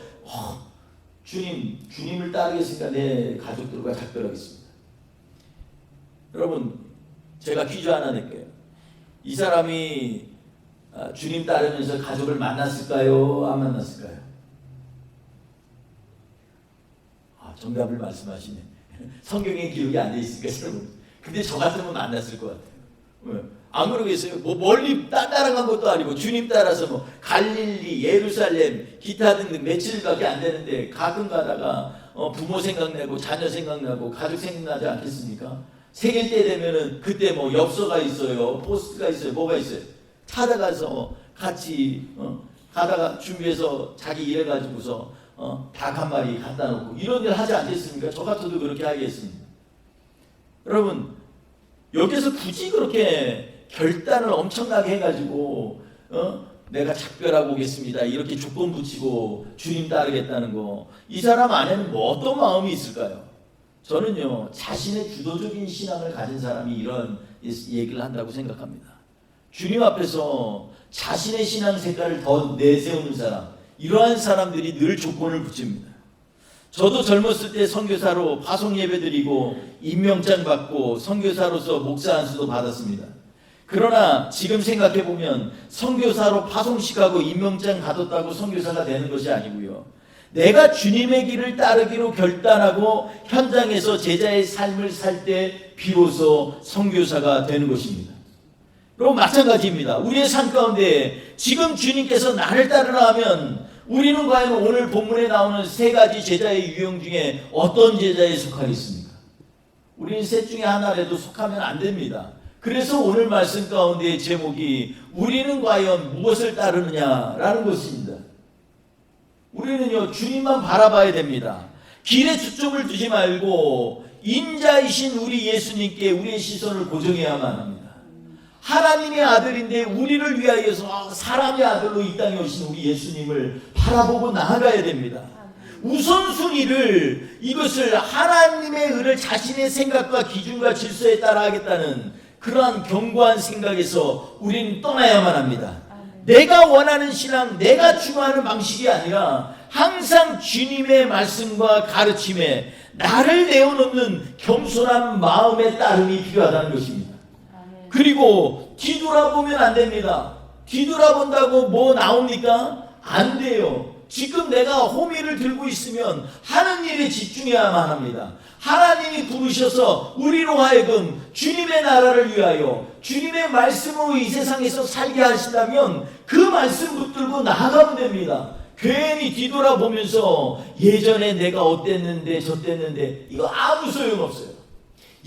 주님을 따르겠으니까 내 가족들과 작별하겠습니다. 여러분, 제가 퀴즈 하나 낼게요. 이 사람이 주님 따르면서 가족을 만났을까요? 안 만났을까요? 정답을 말씀하시네. 성경에 기록이 안 돼 있으니까 잘 모르겠어요. 근데 저 같으면 만났을 것 같아요. 안 그러겠어요? 뭐 멀리 따라간 것도 아니고 주님 따라서 뭐 갈릴리, 예루살렘, 기타 등등 며칠밖에 안 되는데 가끔 가다가 부모 생각나고 자녀 생각나고 가족 생각나지 않겠습니까? 생일 때 되면은 그때 뭐 엽서가 있어요, 포스트가 있어요, 뭐가 있어요. 찾아가서 같이 가다가 준비해서 자기 일해가지고서 닭 한 마리 갖다 놓고 이런 일 하지 않겠습니까? 저 같아도 그렇게 하겠습니다. 여러분, 여기서 굳이 그렇게 결단을 엄청나게 해가지고 내가 작별하고 오겠습니다 이렇게 조건 붙이고 주님 따르겠다는 거, 이 사람 안에는 뭐 어떤 마음이 있을까요? 저는요, 자신의 주도적인 신앙을 가진 사람이 이런 얘기를 한다고 생각합니다. 주님 앞에서 자신의 신앙 색깔을 더 내세우는 사람, 이러한 사람들이 늘 조건을 붙입니다. 저도 젊었을 때 선교사로 파송 예배 드리고 임명장 받고 선교사로서 목사 안수도 받았습니다. 그러나 지금 생각해 보면 선교사로 파송식하고 임명장 받았다고 선교사가 되는 것이 아니고요, 내가 주님의 길을 따르기로 결단하고 현장에서 제자의 삶을 살 때 비로소 선교사가 되는 것입니다. 그럼 마찬가지입니다. 우리의 삶 가운데 지금 주님께서 나를 따르라 하면 우리는 과연 오늘 본문에 나오는 세 가지 제자의 유형 중에 어떤 제자에 속하겠습니까? 우리는 셋 중에 하나라도 속하면 안 됩니다. 그래서 오늘 말씀 가운데의 제목이 우리는 과연 무엇을 따르느냐라는 것입니다. 우리는요, 주님만 바라봐야 됩니다. 길에 초점을 두지 말고 인자이신 우리 예수님께 우리의 시선을 고정해야만 합니다. 하나님의 아들인데 우리를 위하여서 사람의 아들로 이 땅에 오신 우리 예수님을 바라보고 나아가야 됩니다. 우선순위를, 이것을 하나님의 의를 자신의 생각과 기준과 질서에 따라 하겠다는 그러한 견고한 생각에서 우리는 떠나야만 합니다. 내가 원하는 신앙, 내가 추구하는 방식이 아니라 항상 주님의 말씀과 가르침에 나를 내어놓는 겸손한 마음의 따름이 필요하다는 것입니다. 그리고 뒤돌아보면 안 됩니다. 뒤돌아본다고 뭐 나옵니까? 안 돼요. 지금 내가 호미를 들고 있으면 하는 일에 집중해야만 합니다. 하나님이 부르셔서 우리로 하여금 주님의 나라를 위하여 주님의 말씀으로 이 세상에서 살게 하신다면 그 말씀 붙들고 나아가면 됩니다. 괜히 뒤돌아보면서 예전에 내가 어땠는데 저땠는데 이거 아무 소용없어요.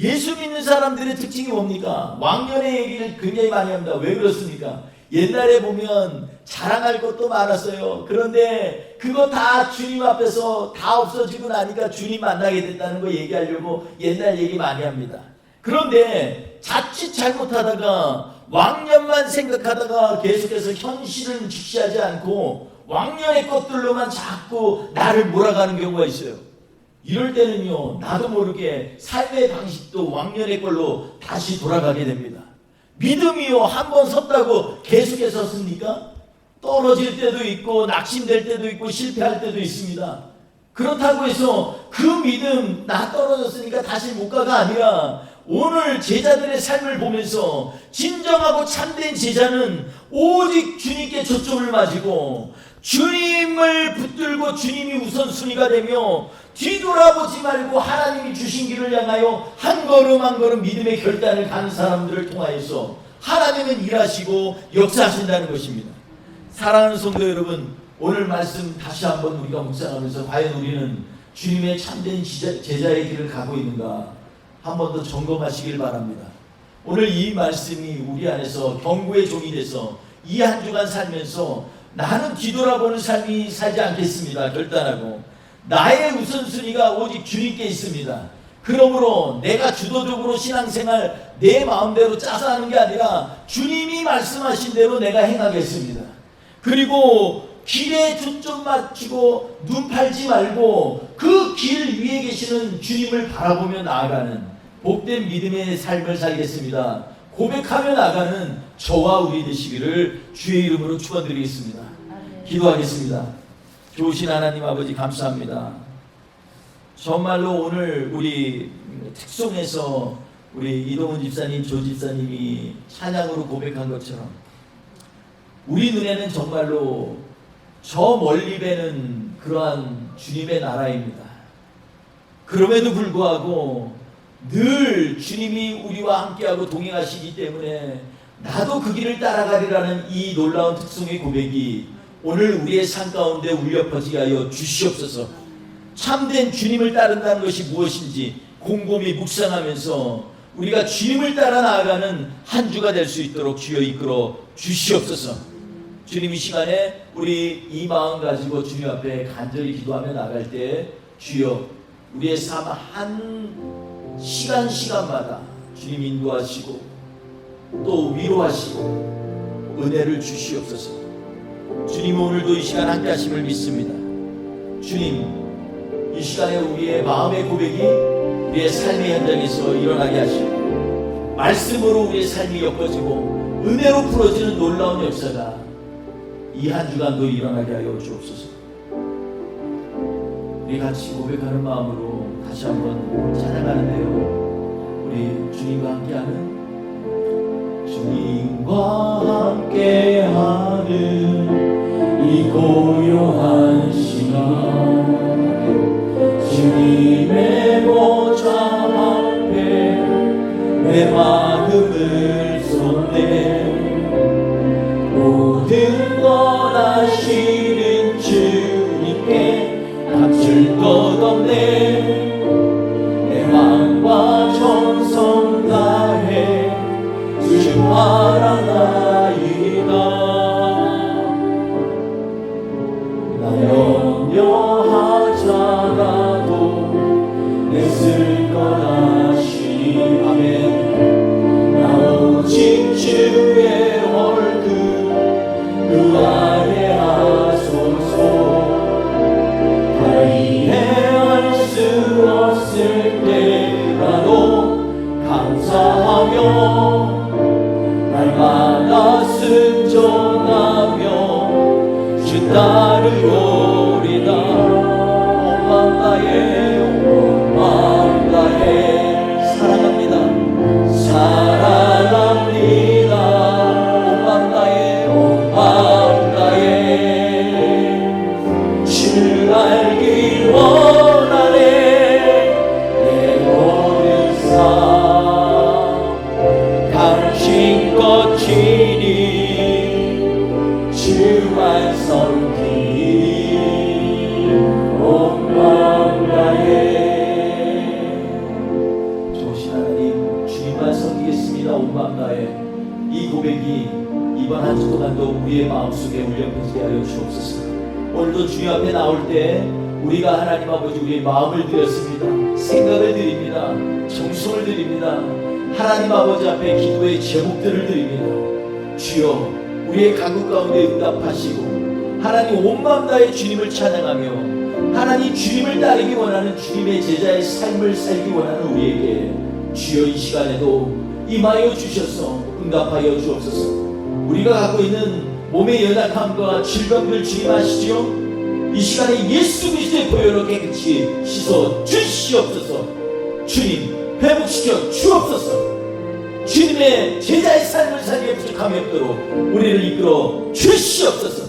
예수 믿는 사람들의 특징이 뭡니까? 왕년의 얘기를 굉장히 많이 합니다. 왜 그렇습니까? 옛날에 보면 자랑할 것도 많았어요. 그런데 그거 다 주님 앞에서 다 없어지고 나니까 주님 만나게 됐다는 거 얘기하려고 옛날 얘기 많이 합니다. 그런데 자칫 잘못하다가 왕년만 생각하다가 계속해서 현실을 직시하지 않고 왕년의 것들로만 자꾸 나를 몰아가는 경우가 있어요. 이럴 때는요, 나도 모르게 삶의 방식도 왕년의 걸로 다시 돌아가게 됩니다. 믿음이요, 한번 섰다고 계속해서 섭니까? 떨어질 때도 있고 낙심될 때도 있고 실패할 때도 있습니다. 그렇다고 해서 그 믿음, 나 떨어졌으니까 다시 못 가가 아니라 오늘 제자들의 삶을 보면서 진정하고 참된 제자는 오직 주님께 초점을 맞이고 주님을 붙들고 주님이 우선순위가 되며 뒤돌아보지 말고 하나님이 주신 길을 향하여 한 걸음 한 걸음 믿음의 결단을 가는 사람들을 통하여서 하나님은 일하시고 역사하신다는 것입니다. 사랑하는 성도 여러분, 오늘 말씀 다시 한번 우리가 묵상하면서 과연 우리는 주님의 참된 제자의 길을 가고 있는가 한 번 더 점검하시길 바랍니다. 오늘 이 말씀이 우리 안에서 경고의 종이 돼서 이 한 주간 살면서 나는 뒤돌아보는 삶이 살지 않겠습니다. 결단하고 나의 우선순위가 오직 주님께 있습니다. 그러므로 내가 주도적으로 신앙생활 내 마음대로 짜서 하는 게 아니라 주님이 말씀하신 대로 내가 행하겠습니다. 그리고 길에 초점 맞추고 눈 팔지 말고 그 길 위에 계시는 주님을 바라보며 나아가는 복된 믿음의 삶을 살겠습니다. 고백하며 나가는 저와 우리 되시기를 주의 이름으로 축원드리겠습니다. 기도하겠습니다. 좋으신 하나님 아버지 감사합니다. 정말로 오늘 우리 특송에서 우리 이동훈 집사님, 조 집사님이 찬양으로 고백한 것처럼 우리 눈에는 정말로 저 멀리 배는 그러한 주님의 나라입니다. 그럼에도 불구하고 늘 주님이 우리와 함께하고 동행하시기 때문에 나도 그 길을 따라가리라는 이 놀라운 특성의 고백이 오늘 우리의 삶 가운데 울려 퍼지게 하여 주시옵소서. 참된 주님을 따른다는 것이 무엇인지 곰곰이 묵상하면서 우리가 주님을 따라 나아가는 한 주가 될 수 있도록 주여 이끌어 주시옵소서. 주님 이 시간에 우리 이 마음 가지고 주님 앞에 간절히 기도하며 나갈 때 주여 우리의 삶 한 시간마다 주님 인도하시고 또 위로하시고 은혜를 주시옵소서. 주님 오늘도 이 시간 함께 하심을 믿습니다. 주님 이 시간에 우리의 마음의 고백이 우리의 삶의 현장에서 일어나게 하시고 말씀으로 우리의 삶이 엮어지고 은혜로 풀어지는 놀라운 역사가 이 한 주간도 일어나게 하여 주옵소서. 우리 같이 고백하는 마음으로 다시 한번 찬양하는데요, 우리 주님과 함께하는 주님과 함께하는 이 고요한 시간 주님의 보좌 앞에 내 마음을 쏟네 모든 것 아시는 주님께 감출 것 없네 내 마음과 정성 다해 주 바라나이다 나 염려하자라도 애쓸 것 아시니 아멘 나 오직 주의 얼굴 그 안에 하소서 다 이해할 수 없을 때라도 감사하며 날마다 순종하며 주 따르오리다 온 마음 다해 사랑합니다 온 마음 다해 주를 알기 원하네 내 모든 삶 당신 것이니 주 완성길 온 마음 다해 좋으신 하나님 주님만 섬기겠습니다 온 마음 다해 이 고백이 이번 한 주 동안도 우리의 마음속에 울려 퍼지게 하여 주옵소서. 오늘도 주님 앞에 나올 때 우리가 하나님 아버지 우리의 마음을 드렸습니다. 생각을 드립니다. 정성을 드립니다. 하나님 아버지 앞에 기도의 제목들을 드립니다. 주여 우리의 간구 가운데 응답하시고 하나님 온 마음 다해 주님을 찬양하며 하나님 주님을 따르기 원하는 주님의 제자의 삶을 살기 원하는 우리에게 주여 이 시간에도 임하여 주셔서 응답하여 주옵소서. 우리가 갖고 있는 몸의 연약함과 질병들을 주님 아시죠? 이 시간에 예수 그리스도의 보혈로 깨끗이 씻어 주시옵소서. 주님 회복시켜 주옵소서. 주님의 제자의 삶을 살기에 부족함이 없도록 우리를 이끌어 주시옵소서.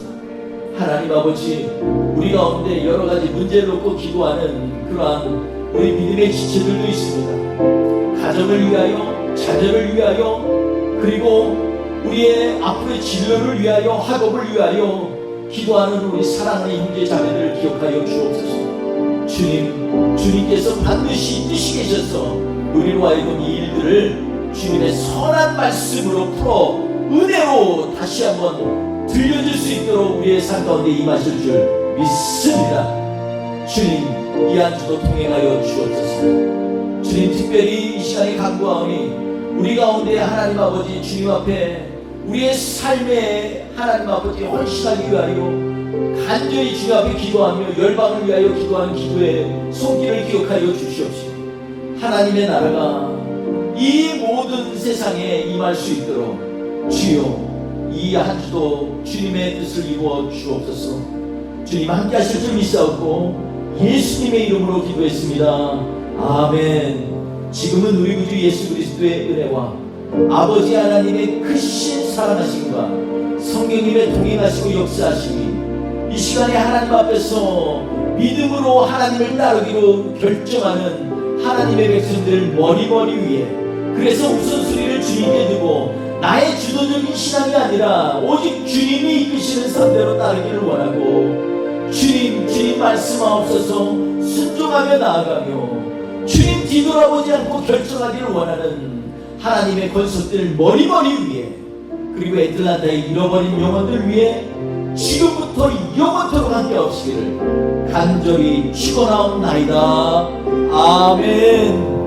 하나님 아버지, 우리 가운데 여러 가지 문제를 놓고 기도하는 그러한 우리 믿음의 지체들도 있습니다. 가정을 위하여, 자녀를 위하여, 그리고 우리의 앞으로의 진로를 위하여, 학업을 위하여 기도하는 우리 사랑하는 형제 자매들을 기억하여 주옵소서. 주님, 주님께서 반드시 뜻이 계셔서 우리로 하여금 이 일들을 주님의 선한 말씀으로 풀어 은혜로 다시 한번 들려줄 수 있도록 우리의 삶 가운데 임하실 줄 믿습니다. 주님, 이 한 주도 동행하여 주옵소서. 주님, 특별히 이 시간에 간구하오니 우리 가운데 하나님 아버지 주님 앞에 우리의 삶에 하나님 아버지 헌신하기 위하여 간절히 주님 앞에 기도하며 열방을 위하여 기도하는 기도의 손길을 기억하여 주시옵시고, 하나님의 나라가 이 모든 세상에 임할 수 있도록 주여 이 한 주도 주님의 뜻을 이루어 주옵소서. 주님 함께 하실 줄 믿사옵고 예수님의 이름으로 기도했습니다. 아멘. 지금은 우리 구주 예수 그리스도의 은혜와 아버지 하나님의 크신 사랑하심과 성령님의 동행하시고 역사하심이 이 시간에 하나님 앞에서 믿음으로 하나님을 따르기로 결정하는 하나님의 백성들 머리 위에, 그래서 우선순위를 주님께 두고 나의 주도적인 신앙이 아니라 오직 주님이 이끄시는 삶대로 따르기를 원하고, 주님 말씀하옵소서 순종하며 나아가며 주님 뒤돌아보지 않고 결정하기를 원하는 하나님의 권속들 머리 위에, 그리고 애틀란타의 잃어버린 영혼들 위에 지금부터 영원토록 함께 없으기를 간절히 축원하옵나이다. 아멘.